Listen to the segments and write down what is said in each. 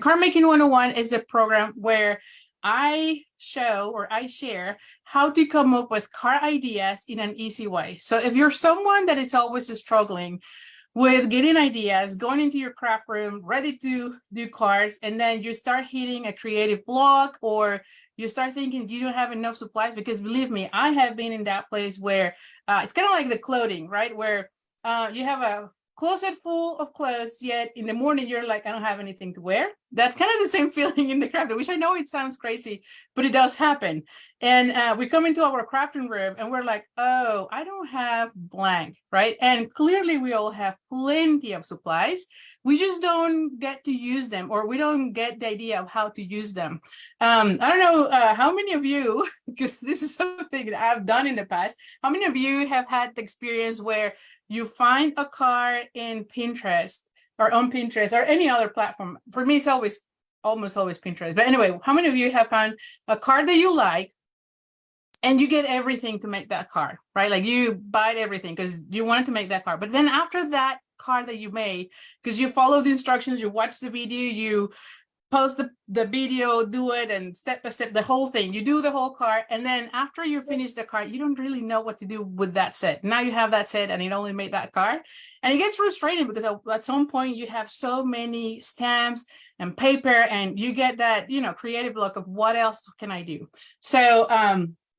Card Making 101 is a program where I show or I share how to come up with card ideas in an easy way. So if you're someone that is always struggling with getting ideas, going into your craft room, ready to do cards, and then you start hitting a creative block, or you start thinking you don't have enough supplies, because believe me, I have been in that place where it's kind of like the clothing, right? Where you have a closet full of clothes, yet in the morning you're like, I don't have anything to wear. That's kind of the same feeling in the craft, which I know it sounds crazy, but it does happen. And we come into our crafting room and we're like, oh, I don't have blank, right? And clearly we all have plenty of supplies. We just don't get to use them, or we don't get the idea of how to use them. I don't know how many of you, because this is something that I've done in the past, how many of you have had the experience where you find a card in Pinterest or on Pinterest or any other platform? For me, it's almost always Pinterest. But anyway, how many of you have found a card that you like and you get everything to make that card, right? Like you buy everything because you wanted to make that card. But then after that card that you made, because you follow the instructions, you watch the video, you post the video, do it, and step by step, the whole thing. You do the whole card, and then after you finish the card, you don't really know what to do with that set. Now you have that set, and it only made that card, and it gets frustrating because at some point you have so many stamps and paper, and you get that creative block of what else can I do. So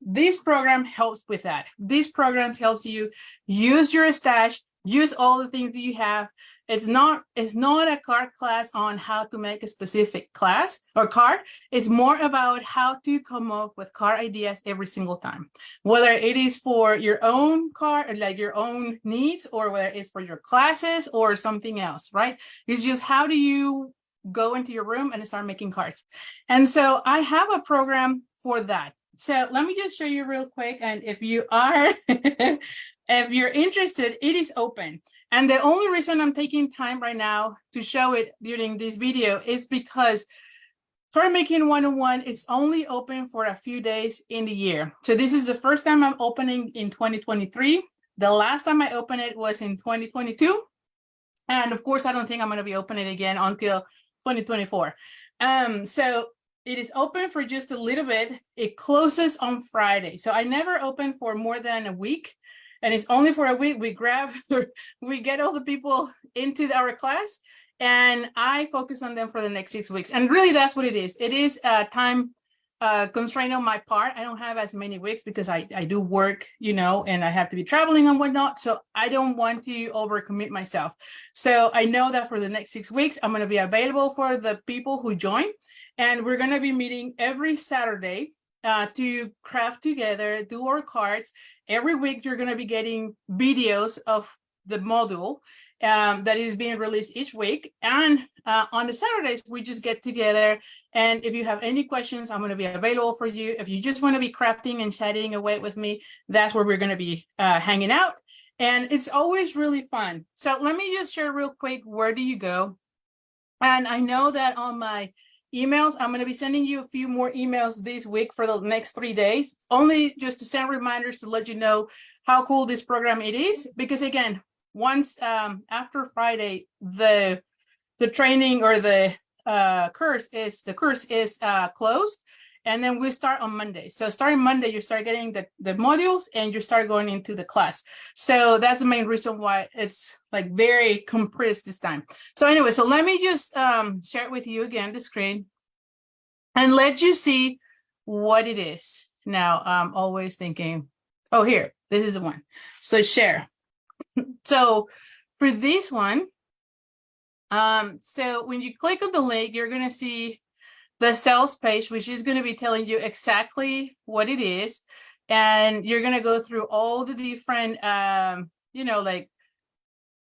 this program helps with that. These programs helps you use your stash, use all the things that you have. It's not a card class on how to make a specific class or card. It's more about how to come up with card ideas every single time, whether it is for your own card, or like your own needs, or whether it's for your classes or something else, right? It's just how do you go into your room and start making cards. And so I have a program for that. So let me just show you real quick. And if you are, if you're interested, it is open. And the only reason I'm taking time right now to show it during this video is because Card Making 101 is only open for a few days in the year. So this is the first time I'm opening in 2023. The last time I opened it was in 2022. And of course, I don't think I'm going to be opening it again until 2024. So it is open for just a little bit. It closes on Friday. So I never open for more than a week. And it's only for a week. We get all the people into our class, and I focus on them for the next 6 weeks. And really, that's what it is. It is a time constraint on my part. I don't have as many weeks because I do work, and I have to be traveling and whatnot. So I don't want to overcommit myself. So I know that for the next 6 weeks, I'm going to be available for the people who join. And we're going to be meeting every Saturday to craft together, do our cards. Every week, you're going to be getting videos of the module that is being released each week. And on the Saturdays, we just get together. And if you have any questions, I'm going to be available for you. If you just want to be crafting and chatting away with me, that's where we're going to be hanging out. And it's always really fun. So let me just share real quick, where do you go? And I know that on my emails, I'm going to be sending you a few more emails this week for the next 3 days, only just to send reminders to let you know how cool this program it is. Because again, once after Friday, the training or the course is closed, and then we start on Monday. So starting Monday, you start getting the modules and you start going into the class. So that's the main reason why it's like very compressed this time. So anyway, so let me just share with you again the screen and let you see what it is. Now I'm always thinking, oh, here, this is the one. So share. So for this one, so when you click on the link, you're going to see the sales page, which is going to be telling you exactly what it is. And you're going to go through all the different, like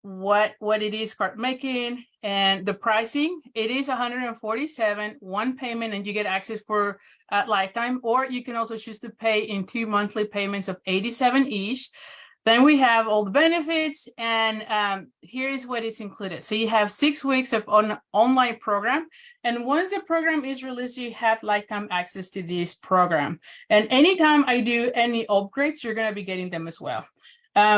what it is card making and the pricing. It is $147, one payment, and you get access for lifetime, or you can also choose to pay in 2 monthly payments of $87 each. Then we have all the benefits, and here's what it's included. So you have 6 weeks of online program, and once the program is released, you have lifetime access to this program. And anytime I do any upgrades, you're going to be getting them as well.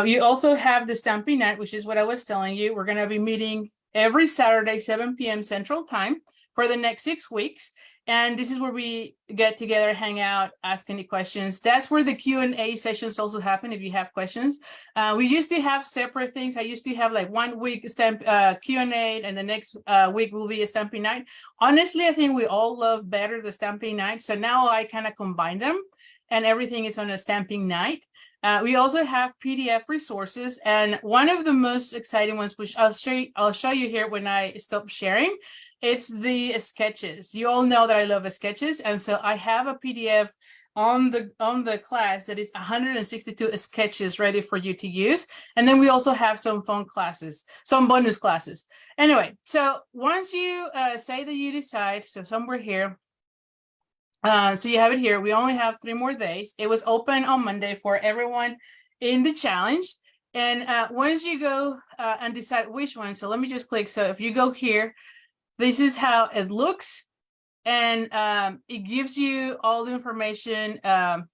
You also have the Stamping Night, which is what I was telling you. We're going to be meeting every Saturday, 7 p.m. Central Time for the next 6 weeks. And this is where we get together, hang out, ask any questions. That's where the Q&A sessions also happen if you have questions. We used to have separate things. I used to have like 1 week stamp Q&A, and the next week will be a stamping night. Honestly, I think we all love better the stamping night. So now I kind of combine them, and everything is on a stamping night. We also have PDF resources, and one of the most exciting ones, which I'll show you here when I stop sharing, it's the sketches. You all know that I love sketches, and so I have a PDF on the class that is 162 sketches ready for you to use. And then we also have some fun classes, some bonus classes. Anyway, so once you say that you decide, so somewhere here, so you have it here. We only have 3 more days. It was open on Monday for everyone in the challenge. And once you go and decide which one, so let me just click. So if you go here, this is how it looks. And it gives you all the information.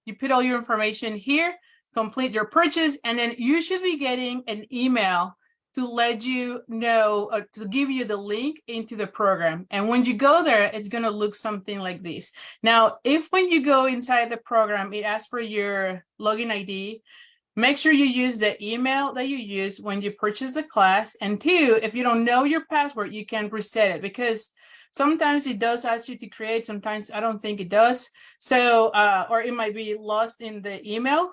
You put all your information here, complete your purchase, and then you should be getting an email to let you know, to give you the link into the program. And when you go there, it's going to look something like this. Now, if when you go inside the program, it asks for your login ID, make sure you use the email that you used when you purchase the class. And 2, if you don't know your password, you can reset it, because sometimes it does ask you to create, sometimes I don't think it does. So, or it might be lost in the email.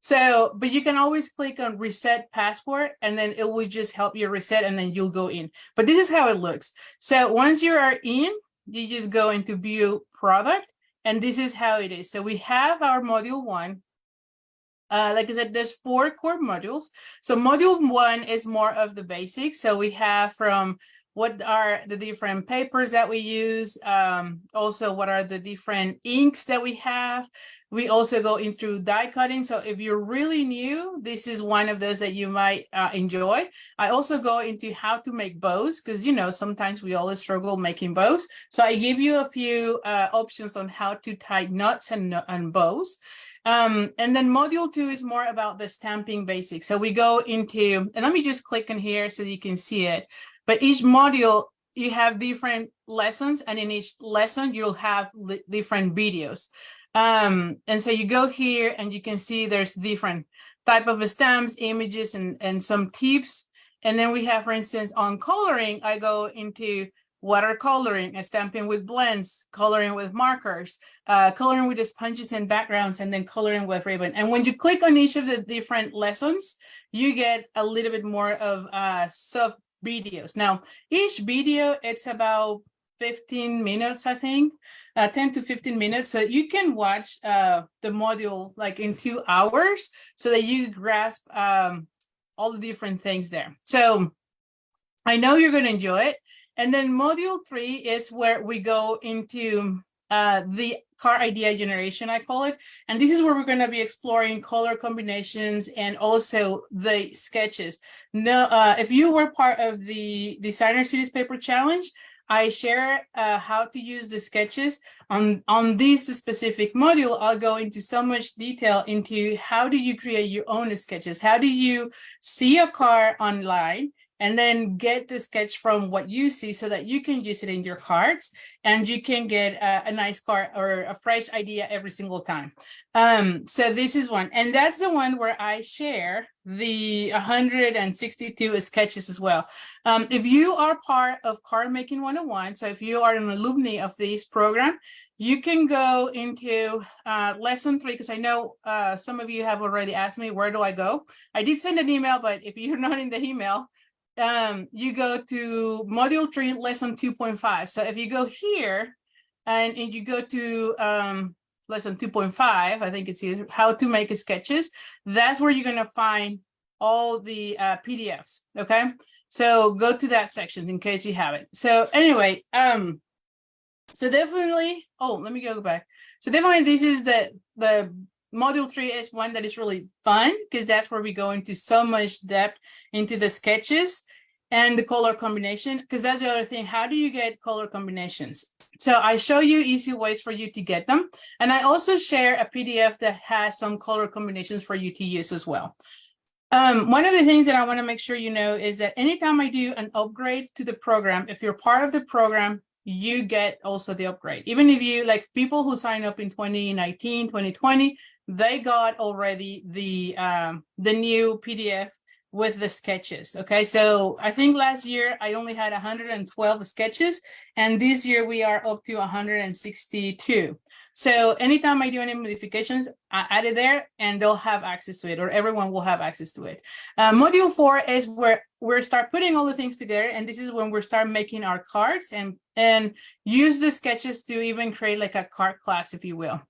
So, but you can always click on reset password, and then it will just help you reset, and then you'll go in. But this is how it looks. So once you are in, you just go into view product, and this is how it is. So we have our module 1. Like I said, there's 4 core modules. So module 1 is more of the basics. So we have from what are the different papers that we use, also what are the different inks that we have. We also go into die cutting. So if you're really new, this is one of those that you might enjoy. I also go into how to make bows, because sometimes we always struggle making bows. So I give you a few options on how to tie knots and bows. And then module 2 is more about the stamping basics. So we go into, and let me just click on here so you can see it. But each module, you have different lessons, and in each lesson, you'll have different videos. And so you go here and you can see there's different type of stamps, images, and some tips. And then we have, for instance, on coloring, I go into watercoloring, stamping with blends, coloring with markers, coloring with the sponges and backgrounds, and then coloring with ribbon. And when you click on each of the different lessons, you get a little bit more of soft videos. Now, each video, it's about 15 minutes, I think, 10 to 15 minutes. So you can watch the module like in 2 hours so that you grasp all the different things there. So I know you're going to enjoy it. And then module 3 is where we go into the card idea generation, I call it. And this is where we're going to be exploring color combinations and also the sketches. Now, if you were part of the Designer Series Paper Challenge, I share how to use the sketches. On this specific module, I'll go into so much detail into how do you create your own sketches? How do you see a card online and then get the sketch from what you see so that you can use it in your cards, and you can get a nice card or a fresh idea every single time. So this is one, and that's the one where I share the 162 sketches as well. If you are part of Card Making 101, so if you are an alumni of this program, you can go into lesson 3, because I know some of you have already asked me, where do I go? I did send an email, but if you're not in the email, you go to module 3, lesson 2.5. So if you go here and you go to lesson 2.5, I think it's here, how to make sketches, that's where you're going to find all the PDFs. Okay, so go to that section in case you have it. So anyway, so definitely, oh, let me go back. So definitely this is the module 3 is one that is really fun, because that's where we go into so much depth into the sketches and the color combination, because that's the other thing. How do you get color combinations? So I show you easy ways for you to get them. And I also share a PDF that has some color combinations for you to use as well. One of the things that I want to make sure you know is that anytime I do an upgrade to the program, if you're part of the program, you get also the upgrade. Even if you, like people who sign up in 2019, 2020, they got already the new PDF with the sketches. Okay, so I think last year I only had 112 sketches, and this year we are up to 162. So anytime I do any modifications, I add it there and they'll have access to it, or everyone will have access to it. Module 4 is where we start putting all the things together, and this is when we start making our cards and use the sketches to even create like a card class, if you will.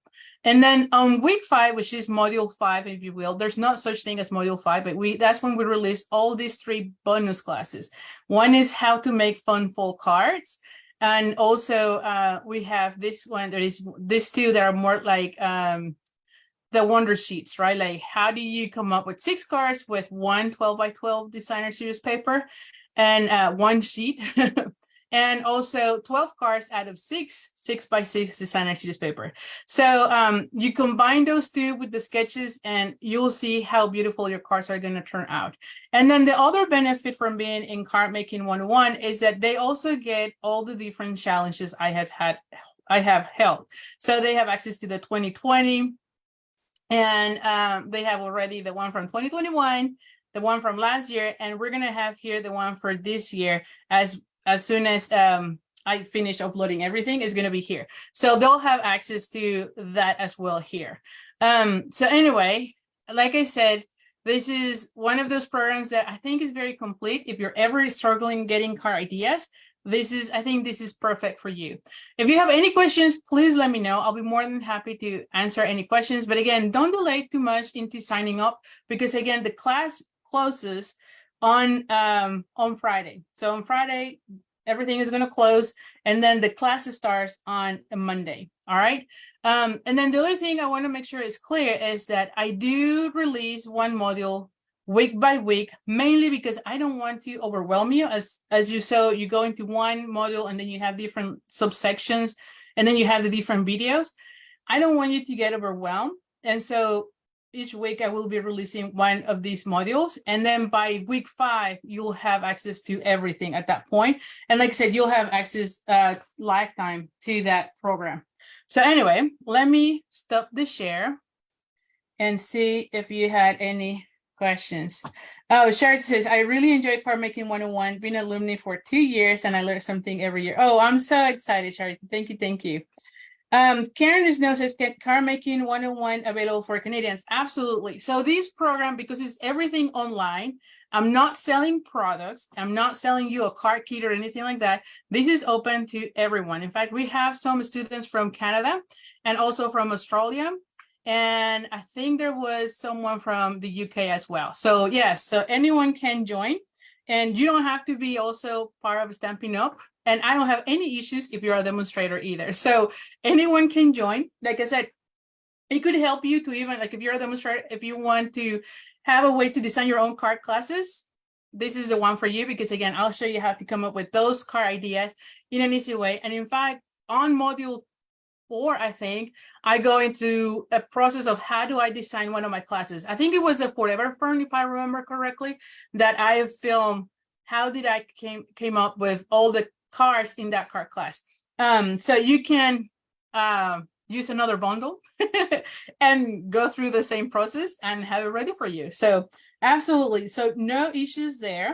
And then on week 5, which is module 5, if you will, there's not such thing as module 5, but that's when we release all these 3 bonus classes. One is how to make fun full cards. And also we have this one, there is these 2 that are more like the wonder sheets, right? Like how do you come up with 6 cards with one 12 by 12 designer series paper and 1 sheet. And also 12 cards out of 6 by 6 designer series paper. So you combine those 2 with the sketches and you'll see how beautiful your cards are going to turn out. And then the other benefit from being in Card Making 101 is that they also get all the different challenges I have held. So they have access to the 2020, and they have already the one from 2021, the one from last year, and we're going to have here the one for this year as soon as I finish uploading everything is going to be here. So they'll have access to that as well here. So anyway, like I said, this is one of those programs that I think is very complete. If you're ever struggling getting card ideas, I think this is perfect for you. If you have any questions, please let me know. I'll be more than happy to answer any questions. But again, don't delay too much into signing up, because again, the class closes on Friday. So on Friday, everything is going to close, and then the class starts on a Monday. All right. And then the other thing I want to make sure is clear is that I do release one module week by week, mainly because I don't want to overwhelm you. As you saw, you go into one module and then you have different subsections, and then you have the different videos. I don't want you to get overwhelmed. And so each week I will be releasing one of these modules, and then by week 5 you'll have access to everything at that point. And like I said, you'll have access lifetime to that program. So anyway, let me stop the share and see if you had any questions. Oh, Charlotte says, I really enjoy Card Making 101, been an alumni for 2 years, and I learn something every year. Oh, I'm so excited, Charlotte. Thank you, thank you. Karen Snow says, get Card Making 101 available for Canadians? Absolutely. So this program, because it's everything online, I'm not selling products. I'm not selling you a card kit or anything like that. This is open to everyone. In fact, we have some students from Canada and also from Australia. And I think there was someone from the UK as well. So yes, so anyone can join, and you don't have to be also part of Stampin' Up. And I don't have any issues if you're a demonstrator either. So anyone can join. Like I said, it could help you to even, like if you're a demonstrator, if you want to have a way to design your own card classes, this is the one for you, because again, I'll show you how to come up with those card ideas in an easy way. And in fact, on module 4, I think, I go into a process of how do I design one of my classes. I think it was the Forever Fern, if I remember correctly, that I filmed. How did I came up with all the cards in that card class? So you can use another bundle and go through the same process and have it ready for you. So absolutely. So no issues there.